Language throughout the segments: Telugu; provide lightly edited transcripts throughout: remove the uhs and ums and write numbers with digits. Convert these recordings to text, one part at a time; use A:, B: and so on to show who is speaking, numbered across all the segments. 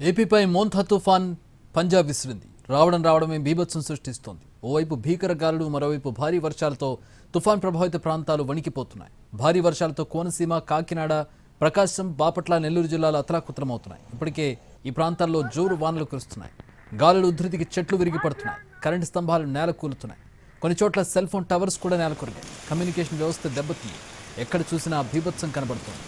A: ఏపీపై మోంథా తుఫాన్ పంజాబ్ విసిరింది. రావడమే బీభత్సం సృష్టిస్తోంది. ఓవైపు భీకర గాలులు, మరోవైపు భారీ వర్షాలతో తుఫాన్ ప్రభావిత ప్రాంతాలు వణికిపోతున్నాయి. భారీ వర్షాలతో కోనసీమ, కాకినాడ, ప్రకాశం, బాపట్ల, నెల్లూరు జిల్లాలు అతలాకుతలమవుతున్నాయి. ఇప్పటికే ఈ ప్రాంతాల్లో జోరు వానలు కురుస్తున్నాయి. గాలులు ఉధృతికి చెట్లు విరిగి పడుతున్నాయి. కరెంటు స్తంభాలు నేల కూలుతున్నాయి. కొన్ని చోట్ల సెల్ ఫోన్ టవర్స్ కూడా నేల కొరిగాయి. కమ్యూనికేషన్ వ్యవస్థ దెబ్బతింది. ఎక్కడ చూసినా బీభత్సం కనబడుతోంది.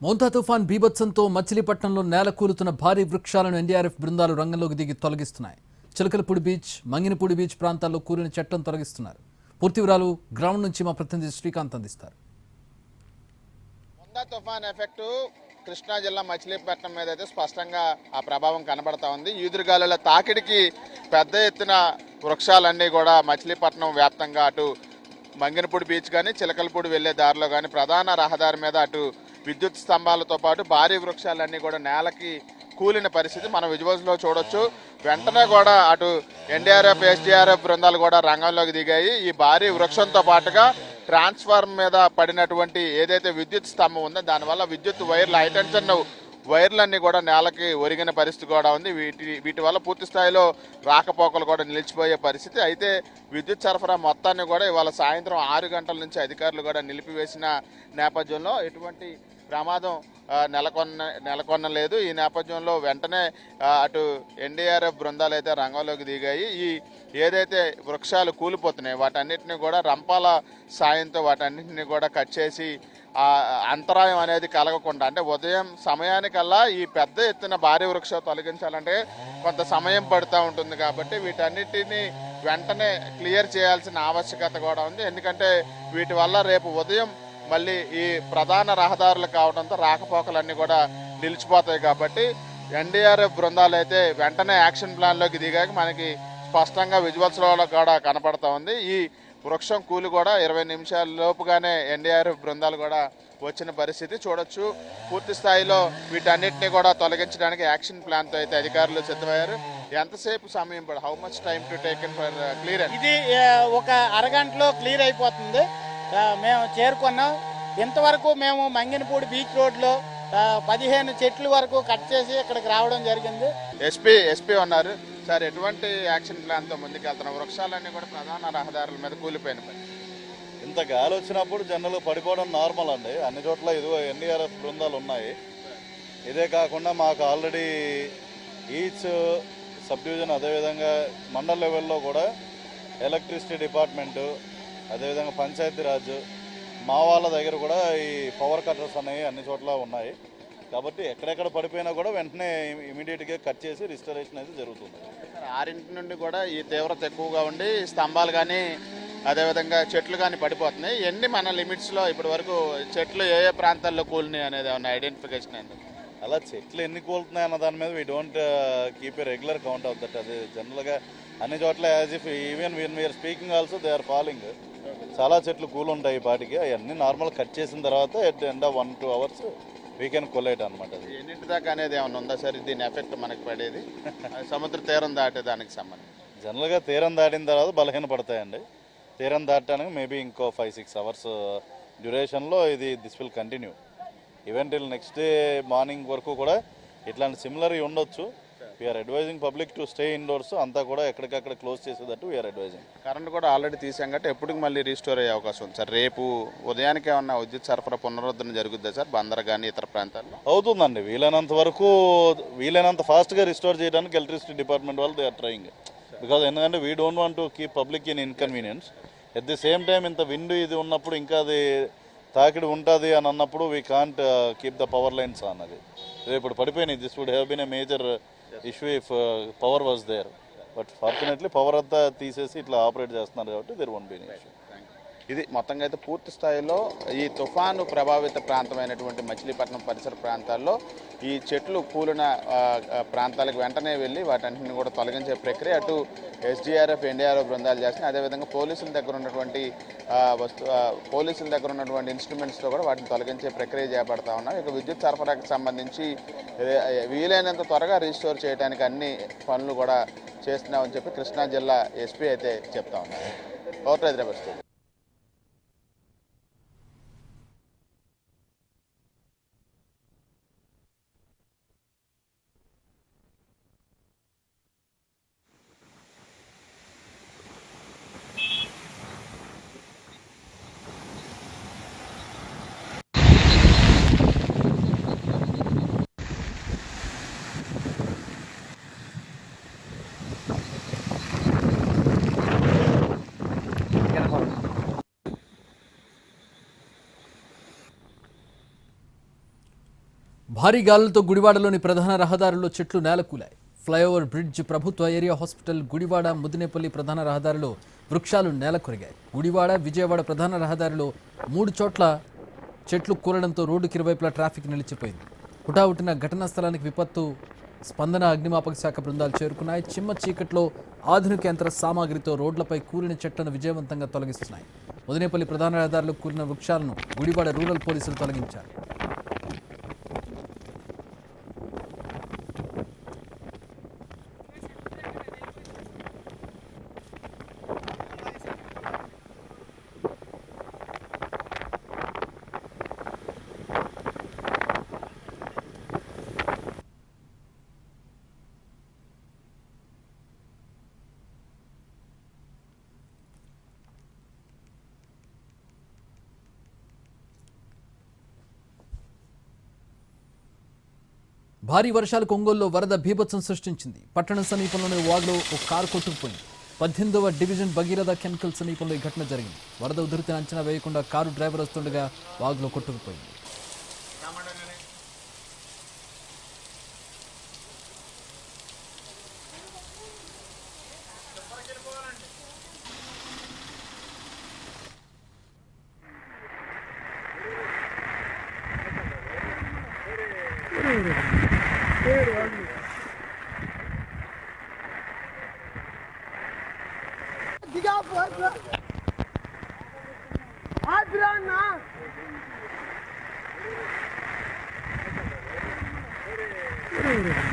A: మోంథా తుఫాన్ బీభత్సంతో మచిలీపట్నంలో నేల కూలుతున్న భారీ వృక్షాలను ఎన్డీఆర్ఎఫ్ బృందాలు రంగంలోకి దిగి తొలగిస్తున్నాయి. చిలకలపూడి బీచ్, మంగినపూడి బీచ్ ప్రాంతాల్లో కూలిన చెట్లను తొలగిస్తున్నారు. పూర్తి వివరాలు గ్రౌండ్ నుంచి మా ప్రతినిధి శ్రీకాంత్ అందిస్తారు.
B: మోంథా తుఫాన్ ఎఫెక్ట్ కృష్ణా జిల్లా మచిలీపట్నం మీద అయితే స్పష్టంగా ఆ ప్రభావం కనబడతా ఉంది. ఈదురుగాలుల తాకిడికి పెద్ద ఎత్తున వృక్షాలన్నీ కూడా మచిలీపట్నం వ్యాప్తంగా అటు మంగినపూడి బీచ్ కానీ చిలకలపూడి వెళ్లే దారిలో కానీ ప్రధాన రహదారి మీద అటు విద్యుత్ స్తంభాలతో పాటు భారీ వృక్షాలన్నీ కూడా నేలకి కూలిన పరిస్థితి మనం విజువల్స్లో చూడొచ్చు. వెంటనే కూడా అటు ఎన్డీఆర్ఎఫ్, ఎస్డీఆర్ఎఫ్ బృందాలు కూడా రంగంలోకి దిగాయి. ఈ భారీ వృక్షంతో పాటుగా ట్రాన్స్ఫార్మర్ మీద పడినటువంటి ఏదైతే విద్యుత్ స్తంభం ఉందో దానివల్ల విద్యుత్ వైర్లు, హైటెన్షన్ వైర్లన్నీ కూడా నేలకి ఒరిగిన పరిస్థితి కూడా ఉంది. వీటి వల్ల పూర్తి స్థాయిలో రాకపోకలు కూడా నిలిచిపోయే పరిస్థితి. అయితే విద్యుత్ సరఫరా మొత్తాన్ని కూడా ఇవాళ సాయంత్రం 6 గంటల నుంచి అధికారులు కూడా నిలిపివేసిన నేపథ్యంలో ఎటువంటి ప్రమాదం నెలకొనలేదు. ఈ నేపథ్యంలో వెంటనే అటు ఎన్డీఆర్ఎఫ్ బృందాలు అయితే రంగంలోకి దిగాయి. ఈ ఏదైతే వృక్షాలు కూలిపోతున్నాయి వాటన్నిటిని కూడా రంపాల సాయంతో వాటన్నిటిని కూడా కట్ చేసి అంతరాయం అనేది కలగకుండా, అంటే ఉదయం సమయానికల్లా ఈ పెద్ద ఎత్తున భారీ వృక్షం తొలగించాలంటే కొంత సమయం పడుతూ ఉంటుంది. కాబట్టి వీటన్నిటిని వెంటనే క్లియర్ చేయాల్సిన ఆవశ్యకత కూడా ఉంది. ఎందుకంటే వీటి వల్ల రేపు ఉదయం మళ్ళీ ఈ ప్రధాన రహదారులు కావడంతో రాకపోకలన్నీ కూడా నిలిచిపోతాయి. కాబట్టి ఎన్డీఆర్ఎఫ్ బృందాలు అయితే వెంటనే యాక్షన్ ప్లాన్లోకి దిగాక మనకి స్పష్టంగా విజువల్స్లో కూడా కనపడతా ఉంది. ఈ వృక్షం కూలి కూడా 20 నిమిషాల లోపుగానే ఎన్డీఆర్ఎఫ్ బృందాలు కూడా వచ్చిన పరిస్థితి చూడొచ్చు. పూర్తి స్థాయిలో వీటన్నిటిని కూడా తొలగించడానికి యాక్షన్ ప్లాన్తో అయితే అధికారులు సిద్ధమయ్యారు. ఎంతసేపు సమయం పడు, how much time to taken for clear?
C: ఇది ఒక అరగంటలో క్లియర్ అయిపోతుంది. మేము చేరుకున్నాం. ఇంతవరకు మేము మంగినపూడి బీచ్ రోడ్లో 15 చెట్ల వరకు కట్ చేసి ఇక్కడికి రావడం జరిగింది.
B: ఎస్పీ ఉన్నారు సార్, ఎటువంటి యాక్షన్ ప్లాన్తో ముందుకెళ్తున్నాం? వృక్షాలన్నీ కూడా ప్రధాన రహదారుల మీద కూలిపోయిన పని.
D: ఇంత గాలి వచ్చినప్పుడు జనరల్ పడిపోవడం నార్మల్ అండి. అన్ని చోట్ల ఇదిగో ఎన్డీఆర్ఎఫ్ బృందాలు ఉన్నాయి. ఇదే కాకుండా మాకు ఆల్రెడీ ఈచ్ సబ్ డివిజన్, అదేవిధంగా మండల్ లెవెల్లో కూడా ఎలక్ట్రిసిటీ డిపార్ట్మెంటు, అదేవిధంగా పంచాయతీరాజ్, మా వాళ్ళ దగ్గర కూడా ఈ పవర్ కట్టర్స్ అనేవి అన్ని చోట్ల ఉన్నాయి. కాబట్టి ఎక్కడెక్కడ పడిపోయినా కూడా వెంటనే ఇమీడియట్గా కట్ చేసి రిస్టరేషన్ అయితే జరుగుతుంది.
B: 6 నుండి కూడా ఈ తీవ్రత ఎక్కువగా ఉండి స్తంభాలు కానీ అదేవిధంగా చెట్లు కానీ పడిపోతున్నాయి. ఎన్ని మన లిమిట్స్లో ఇప్పటి వరకు చెట్లు ఏ ఏ ప్రాంతాల్లో కూలినాయి అనేది ఏమన్నా ఐడెంటిఫికేషన్ అయింది?
D: అలా చెట్లు ఎన్ని కూలుతున్నాయి అన్న దాని మీద we don't keep a regular count of that. అది జనరల్గా అన్ని చోట్ల as if even we're speaking also they are falling. చాలా చెట్లు కూల్ ఉంటాయి. పాటికి అవన్నీ నార్మల్ కట్ చేసిన తర్వాత at end of 1-2 hours we can collate అనమాట. అది
B: ఎన్నింటి దాకా అనేది ఏమన్నా ఉందా సార్ దీని ఎఫెక్ట్ మనకి పడేది? సముద్ర తీరం దాటే దానికి సంబంధించి
D: జనరల్గా తీరం దాటిన తర్వాత బలహీన పడతాయండి. తీరం దాటడానికి మేబీ ఇంకో 5-6 hours డ్యూరేషన్లో this will continue. Even till next day morning వరకు కూడా ఇట్లాంటి సిమిలర్ ఉండొచ్చు. We are advising public to stay indoors. అంతా కూడా ఎక్కడికక్కడ క్లోజ్ చేసేటట్టు వీఆర్ అడ్వైజింగ్.
B: కరెంట్ కూడా ఆల్రెడీ తీసాం కాబట్టి ఎప్పటికి మళ్ళీ రీస్టోర్ అయ్యే అవకాశం ఉంది సార్? రేపు ఉదయానికి ఏమన్నా విద్యుత్ సరఫరా పునరుద్ధరణ జరుగుద్దా సార్ బందర్ కానీ ఇతర ప్రాంతాల్లో?
D: అవుతుందండి. వీలైనంత వరకు వీలైనంత ఫాస్ట్గా రిస్టోర్ చేయడానికి ఎలక్ట్రిసిటీ డిపార్ట్మెంట్ వాళ్ళు దే ఆర్ ట్రయింగ్. బికాజ్ ఎందుకంటే we don't want to keep public in inconvenience. At the same time ఇంత విండ్ ఇది ఉన్నప్పుడు ఇంకా అది తాకిడి ఉంటుంది అని అన్నప్పుడు we can't keep the power lines అన్నది. ఇప్పుడు పడిపోయినాయి. This would have been a major issue if power was there. But fortunately power అంతా తీసేసి ఇట్లా ఆపరేట్ చేస్తున్నారు కాబట్టి there won't be any issue.
B: ఇది మొత్తంగా అయితే పూర్తి స్థాయిలో ఈ తుఫాను ప్రభావిత ప్రాంతమైనటువంటి మచిలీపట్నం పరిసర ప్రాంతాల్లో ఈ చెట్లు కూలిన ప్రాంతాలకు వెంటనే వెళ్ళి వాటన్నింటిని కూడా తొలగించే ప్రక్రియ అటు ఎస్డీఆర్ఎఫ్ ఎన్డీఆర్ఎఫ్ బృందాలు చేస్తున్నాయి. అదేవిధంగా పోలీసుల దగ్గర ఉన్నటువంటి ఇన్స్ట్రుమెంట్స్తో కూడా వాటిని తొలగించే ప్రక్రియ చేపడతా ఉన్నాం. ఇక విద్యుత్ సరఫరాకి సంబంధించి వీలైనంత త్వరగా రీస్టోర్ చేయడానికి అన్ని పనులు కూడా చేస్తున్నామని చెప్పి కృష్ణా జిల్లా ఎస్పీ అయితే చెప్తా ఉన్నారు. హైదరాబాద్.
A: భారీ గాలులతో గుడివాడలోని ప్రధాన రహదారుల్లో చెట్లు నేలకూలాయి. ఫ్లైఓవర్ బ్రిడ్జ్, ప్రభుత్వ ఏరియా హాస్పిటల్, గుడివాడ ముదినేపల్లి ప్రధాన రహదారిలో వృక్షాలు నేలకొరిగాయి. గుడివాడ విజయవాడ ప్రధాన రహదారిలో 3 చోట్ల చెట్లు కూలడంతో రోడ్డుకి ఇరువైపులా ట్రాఫిక్ నిలిచిపోయింది. హుటాహుటిన ఘటనా స్థలానికి విపత్తు స్పందన అగ్నిమాపక శాఖ బృందాలు చేరుకున్నాయి. చిమ్మ చీకట్లో ఆధునిక యంత్ర సామాగ్రితో రోడ్లపై కూలిన చెట్లను విజయవంతంగా తొలగిస్తున్నాయి. ముదినేపల్లి ప్రధాన రహదారిలో కూలిన వృక్షాలను గుడివాడ రూరల్ పోలీసులు తొలగించారు. భారీ వర్షాలకు ఒంగోలులో వరద బీభత్సం సృష్టించింది. పట్టణం సమీపంలోని వాగులో ఒక కారు కొట్టుకుపోయింది. 18వ డివిజన్ భగీరథ కెమికల్ సమీపంలో ఈ ఘటన జరిగింది. వరద ఉధృతిని అంచనా వేయకుండా కారు డ్రైవర్ వస్తుండగా వాగులో కొట్టుకుపోయింది.
E: Dur.